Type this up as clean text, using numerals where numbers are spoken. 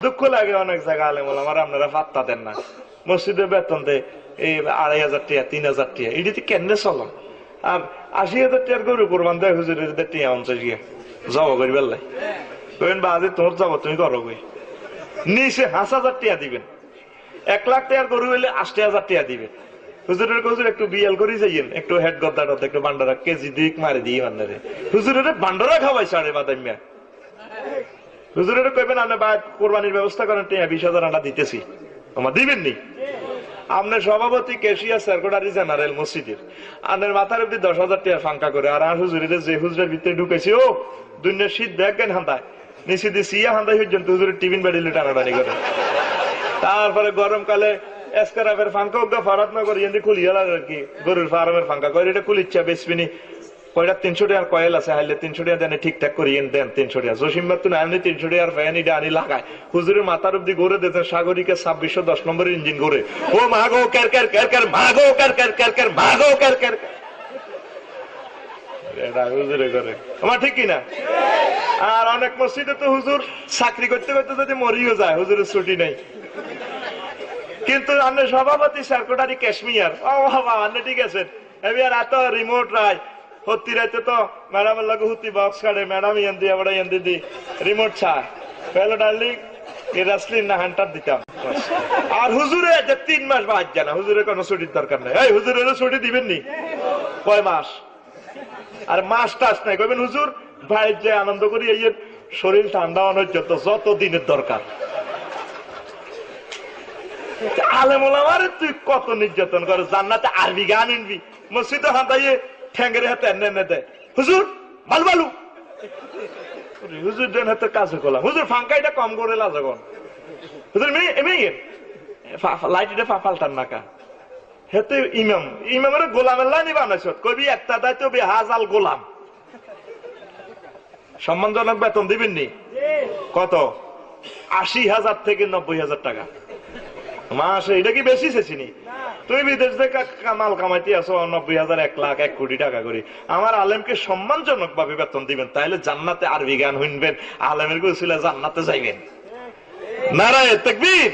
দুঃখ লাগে অনেক জায়গা আলেম ওলামার আপনারা পাত্তা দেন না। মসজিদে বেতন দেয় এই 2500 টাকা 3000 টাকা, এটি কেমনে চলো? আর 80,000 টাকার গরু কোরবান দেয় হুজুরের টিয়া 50 গিয়ে জব করি বেল্লাই কইবেন বাজে তোমার জব তুমি করো কই নিচে 5,000 টাকা দিবেন। 1 লাখ টাকার গরু হইলে 80,000 টাকা দিবেন। হুজুরের হুজুর একটু বিয়াল করি যাইয়েন, একটু হেড গদ্দাটা একটু বান্ডারা কেজি 2 মারে দিয়ে বান্ডারে হুজুরের বান্ডারা খাওয়াই সাড়ে বাদামিয়া। হুজুরের কইবেন আপনি কোরবানির ব্যবস্থা করেন, 20,000 টাকা দিতেছি, তোমার দিবেন নি? আপনার সভাপতি ক্যাশিয়ার সেক্রেটারি জেনারেল মসজিদের আপনার মাথার অব্দি 10,000 টাকা ফাঙ্কা করে, আর হুজুরের যে হুজুরের ভিতরে ঢুকেছি ও দুনিয়ার শীত দেখেন হান্দায় নিচে দিয়ে সিয়া হান্দাই পর্যন্ত হুজুরের টিফিন বাড়িলে টানাটানি করে। তারপরে গরমকালে এসকারাফের ফাঙ্কা উগা ফারাত না করি খুলিয়া লাগে আর কি, গরুর ফার্মের ফাঙ্কা করে এটা খুলিচ্ছা বেসবিনি কয়টা 300 টাকার কয়েল আছে, হাইলে 300 টাকা দেন ঠিকঠাক করিয়ে দেন 300 টাকা জসিমবার তো আনি 300 টাকার ফ্যান এটা আনি লাগায় হুজুরের মাথার অব্দি ঘুরে দিতেন সাগরিকা 2610 নম্বরের ইঞ্জিন ঘুরে ও মাগো ক্যার ক্যার ক্যার ক্যার মাগো ক্যার ক্যার ক্যার ক্যার মাগো ক্যার ক্যার এটা হুজুরে করে আমার ঠিক কিনা? আর অনেক মসজিদে তো হুজুর চাকরি করতে করতে যদি মরিও যায় হুজুরের ছুটি নাই, কিন্তু আপনি সভাপতি সেক্রেটারি ক্যাশমিয়ার ও বাবা আপনি ঠিক আছেন এবার এত রিমোট রায় হত্তি রাইতে তো ম্যাডামের লাগে হুতি বক্স কাটে ম্যাডাম ইয়ান দিয়ে আবার ইয়ান দিদি রিমোট ছা পেলো ডার্লিং এই রাসলিন না হান্টার দিতাম। আর হুজুরে যে 3 মাস বাদ জানা হুজুরের কোনো ছুটির দরকার নেই। এই হুজুরের ছুটি দিবেন নি? কয় মাস? আর মাস টাস নাই কইবেন হুজুর ভাই যে আনন্দ করি এই শরীর ঠান্ডা অনেক যত দিনের দরকার। আলেম ওলামারে তুই কত নির্যাতন করে, জান্নাতে আরবি গান আনবি মসজিদে হাতাইয়ে ঠ্যাঙ্গের হাতে এনে দেয় হুজুর বালু বালু হুজুর দেন হাতে কাজ করলাম হুজুর ফাঙ্কাইটা কম করে লাজগন হুজুর লাইট এটা পাল্টান নাকা হেতে ইমামের গোলামের লাইনি বানাইছ কবি একটা দায়িত্ব হাজাল গোলাম। সম্মানজনক বেতন দিবেন নি? কত? 80,000 থেকে 90,000 টাকা মাসে। এটা কি বেশি চেছিনি? তুমি বিদেশ থেকে মাল কামাইতে আসো 90,000 1 লাখ 1 কোটি টাকা করে, আমার আলেমকে সম্মানজনক ভাবে বেতন দিবেন, তাইলে জান্নাতে আরবি গান শুনবেন, আলেমের গোসিলে জান্নাতে যাইবেন। নারায়ে তাকবীর।